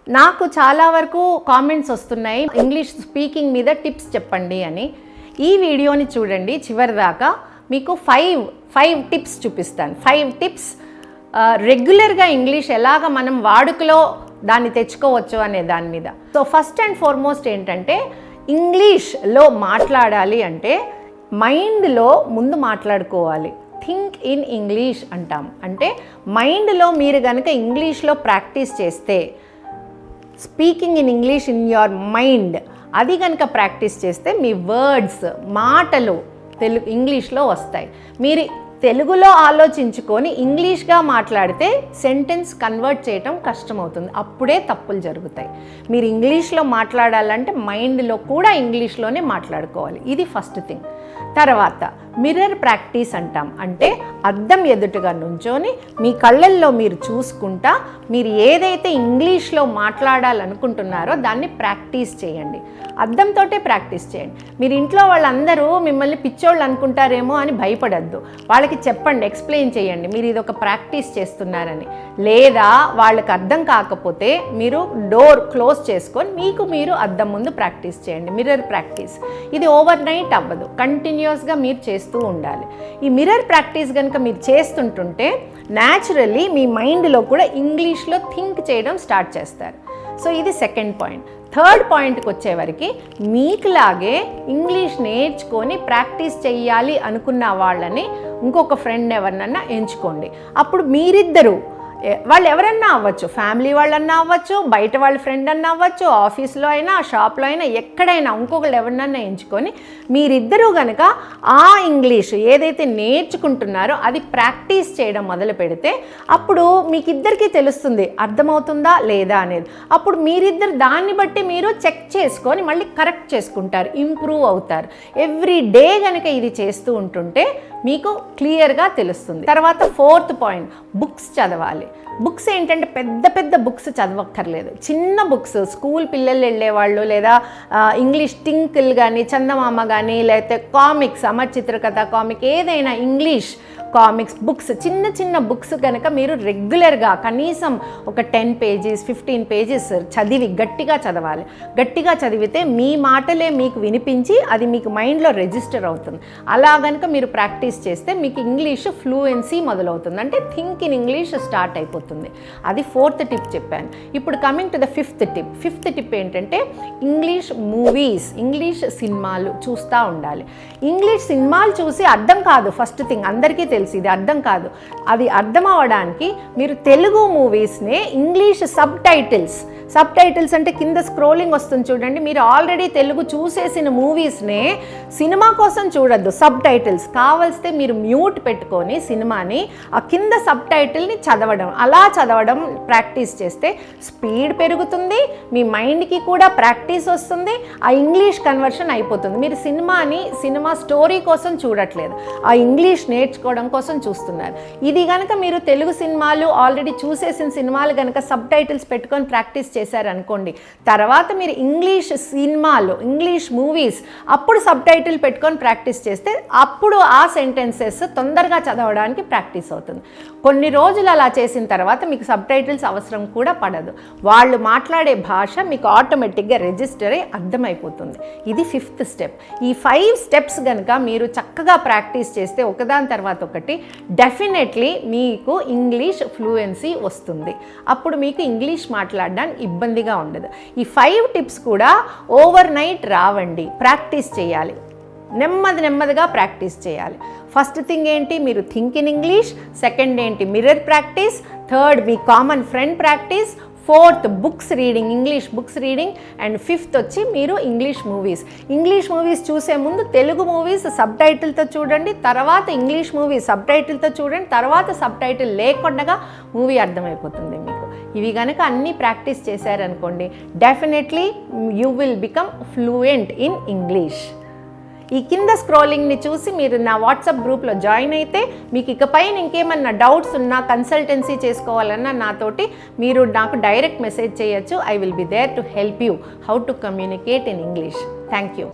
నాకు చాలా వరకు కామెంట్స్ వస్తున్నాయి ఇంగ్లీష్ స్పీకింగ్ మీద టిప్స్ చెప్పండి అని. ఈ వీడియోని చూడండి చివరిదాకా, మీకు ఫైవ్ టిప్స్ చూపిస్తాను. 5 టిప్స్ రెగ్యులర్గా ఇంగ్లీష్ ఎలాగ మనం వాడుకలో దాన్ని తెచ్చుకోవచ్చు అనే దాని మీద. సో ఫస్ట్ అండ్ ఫార్మోస్ట్ ఏంటంటే, ఇంగ్లీష్లో మాట్లాడాలి అంటే మైండ్లో ముందు మాట్లాడుకోవాలి. థింక్ ఇన్ ఇంగ్లీష్ అంటాం. అంటే మైండ్లో మీరు కనుక ఇంగ్లీష్లో ప్రాక్టీస్ చేస్తే, speaking in English in your mind, అది కనుక ప్రాక్టీస్ చేస్తే మీ వర్డ్స్, మాటలు ఇంగ్లీష్లో వస్తాయి. మీరు తెలుగులో ఆలోచించుకొని ఇంగ్లీష్గా మాట్లాడితే సెంటెన్స్ కన్వర్ట్ చేయటం కష్టమవుతుంది. అప్పుడే తప్పులు జరుగుతాయి. మీరు ఇంగ్లీష్లో మాట్లాడాలంటే మైండ్లో కూడా ఇంగ్లీష్లోనే మాట్లాడుకోవాలి. ఇది ఫస్ట్ థింగ్. తర్వాత మిర్రర్ ప్రాక్టీస్ అంటాం. అంటే అద్దం ఎదుటగా నుంచొని మీ కళ్ళల్లో మీరు చూసుకుంటా మీరు ఏదైతే ఇంగ్లీష్లో మాట్లాడాలనుకుంటున్నారో దాన్ని ప్రాక్టీస్ చేయండి. అద్దంతోటే ప్రాక్టీస్ చేయండి. మీరు ఇంట్లో వాళ్ళందరూ మిమ్మల్ని పిచ్చోళ్ళు అనుకుంటారేమో అని భయపడద్దు. వాళ్ళకి చెప్పండి, ఎక్స్ప్లెయిన్ చేయండి మీరు ఇది ఒక ప్రాక్టీస్ చేస్తున్నారని. లేదా వాళ్ళకి అర్థం కాకపోతే మీరు డోర్ క్లోజ్ చేసుకొని మీకు మీరు అద్దం ముందు ప్రాక్టీస్ చేయండి. మిర్రర్ ప్రాక్టీస్ ఇది ఓవర్ నైట్ అవ్వదు, కంటిన్యూస్గా మీరు చేస్తూ ఉండాలి. ఈ మిర్రర్ ప్రాక్టీస్ కనుక మీరు చేస్తుంటుంటే న్యాచురల్లీ మీ మైండ్లో కూడా ఇంగ్లీష్లో థింక్ చేయడం స్టార్ట్ చేస్తారు. సో ఇది సెకండ్ పాయింట్. థర్డ్ పాయింట్కి వచ్చేవరకు, మీకులాగే ఇంగ్లీష్ నేర్చుకొని ప్రాక్టీస్ చెయ్యాలి అనుకున్న వాళ్ళని ఇంకొక ఫ్రెండ్ ఎవరినన్నా ఎంచుకోండి. అప్పుడు మీరిద్దరూ, వాళ్ళు ఎవరన్నా అవ్వచ్చు, ఫ్యామిలీ వాళ్ళన్నా అవ్వచ్చు, బయట వాళ్ళ ఫ్రెండ్ అన్నా అవ్వచ్చు, ఆఫీస్లో అయినా, షాప్లో అయినా, ఎక్కడైనా ఇంకొకళ్ళు ఎవరినన్నా ఎంచుకొని మీరిద్దరూ కనుక ఆ ఇంగ్లీష్ ఏదైతే నేర్చుకుంటున్నారో అది ప్రాక్టీస్ చేయడం మొదలు పెడితే అప్పుడు మీకు ఇద్దరికీ తెలుస్తుంది అర్థమవుతుందా లేదా అనేది. అప్పుడు మీరిద్దరు దాన్ని బట్టి మీరు చెక్ చేసుకొని మళ్ళీ కరెక్ట్ చేసుకుంటారు, ఇంప్రూవ్ అవుతారు. ఎవ్రీ డే కనుక ఇది చేస్తూ ఉంటుంటే మీకు క్లియర్గా తెలుస్తుంది. తర్వాత ఫోర్త్ పాయింట్, బుక్స్ చదవాలి. బుక్స్ ఏంటంటే పెద్ద పెద్ద బుక్స్ చదవక్కర్లేదు, చిన్న బుక్స్. స్కూల్ పిల్లలు వెళ్ళేవాళ్ళు, లేదా ఇంగ్లీష్ టింకిల్ కానీ, చందమామ కానీ, లేకపోతే కామిక్స్, అమర్ చిత్రకథ కామిక్, ఏదైనా ఇంగ్లీష్ కామిక్స్ బుక్స్, చిన్న చిన్న బుక్స్ కనుక మీరు రెగ్యులర్గా కనీసం ఒక 10 పేజెస్ 15 పేజెస్ చదివి గట్టిగా చదవాలి. గట్టిగా చదివితే మీ మాటలే మీకు వినిపించి అది మీకు మైండ్లో రిజిస్టర్ అవుతుంది. అలా కనుక మీరు ప్రాక్టీస్ చేస్తే మీకు ఇంగ్లీష్ ఫ్లూయెన్సీ మొదలవుతుంది. అంటే థింక్ ఇన్ ఇంగ్లీష్ స్టార్ట్ అయిపోతుంది. అది ఫోర్త్ టిప్ చెప్పాను. ఇప్పుడు coming to the fifth tip ఏంటంటే, ఇంగ్లీష్ మూవీస్, ఇంగ్లీష్ సినిమాలు చూస్తూ ఉండాలి. ఇంగ్లీష్ సినిమాలు చూసి అర్థం కాదు, ఫస్ట్ థింగ్ అందరికీ తెలుసు ఇది అర్థం కాదు. అది అర్థం అవ్వడానికి మీరు తెలుగు మూవీస్నే ఇంగ్లీష్ సబ్ టైటిల్స్ అంటే కింద స్క్రోలింగ్ వస్తుంది చూడండి. మీరు ఆల్రెడీ తెలుగు చూసేసిన మూవీస్నే సినిమా కోసం చూడొద్దు, సబ్ టైటిల్స్ కావాల్స్తే మీరు మ్యూట్ పెట్టుకొని సినిమాని ఆ కింద సబ్ టైటిల్ని అలా చదవడం ప్రాక్టీస్ చేస్తే స్పీడ్ పెరుగుతుంది, మీ మైండ్కి కూడా ప్రాక్టీస్ వస్తుంది, ఆ ఇంగ్లీష్ కన్వర్షన్ అయిపోతుంది. మీరు సినిమా స్టోరీ కోసం చూడట్లేదు, ఆ ఇంగ్లీష్ నేర్చుకోవడం కోసం చూస్తున్నారు. ఇది కనుక మీరు తెలుగు సినిమాలు ఆల్రెడీ చూసేసిన సినిమాలు కనుక సబ్ టైటిల్స్ పెట్టుకొని ప్రాక్టీస్ చేశారనుకోండి, తర్వాత మీరు ఇంగ్లీష్ సినిమాలు, ఇంగ్లీష్ మూవీస్ అప్పుడు సబ్ టైటిల్ పెట్టుకొని ప్రాక్టీస్ చేస్తే అప్పుడు ఆ సెంటెన్సెస్ తొందరగా చదవడానికి ప్రాక్టీస్ అవుతుంది. కొన్ని రోజులు అలా చేసిన తర్వాత మీకు సబ్ టైటిల్స్ అవసరం కూడా పడదు. వాళ్ళు మాట్లాడే భాష మీకు ఆటోమేటిక్గా రిజిస్టర్ అయ్యి అర్థమైపోతుంది. ఇది 5th స్టెప్. ఈ 5 స్టెప్స్ కనుక మీరు చక్కగా ప్రాక్టీస్ చేస్తే ఒకదాని తర్వాత ఒకటి డెఫినెట్లీ మీకు ఇంగ్లీష్ ఫ్లూయెన్సీ వస్తుంది. అప్పుడు మీకు ఇంగ్లీష్ మాట్లాడడానికి ఇబ్బందిగా ఉండదు. ఈ 5 టిప్స్ కూడా ఓవర్ నైట్ రావండి, ప్రాక్టీస్ చేయాలి. నెమ్మదిగా ప్రాక్టీస్ చేయాలి. ఫస్ట్ థింగ్ ఏంటి, మీరు థింక్ ఇన్ ఇంగ్లీష్. సెకండ్ ఏంటి, mirror practice. Third me common friend practice. Fourth books reading, English books reading. And fifth వచ్చి మీరు ఇంగ్లీష్ మూవీస్ చూసే ముందు తెలుగు మూవీస్ సబ్ టైటిల్తో చూడండి, తర్వాత ఇంగ్లీష్ మూవీస్ సబ్ టైటిల్తో చూడండి, తర్వాత సబ్ టైటిల్ లేకుండా మూవీ అర్థమైపోతుంది మీకు. ఇవి కనుక అన్నీ ప్రాక్టీస్ చేశారనుకోండి, definitely you will become fluent in English. ఈ కింద స్క్రోలింగ్ని చూసి మీరు నా వాట్సాప్ గ్రూప్లో జాయిన్ అయితే మీకు ఇకపైన ఇంకేమన్నా డౌట్స్ ఉన్నా, కన్సల్టెన్సీ చేసుకోవాలన్నా నాతోటి మీరు నాకు డైరెక్ట్ మెసేజ్ చేయొచ్చు. I will be there to help you how to communicate in English. Thank you.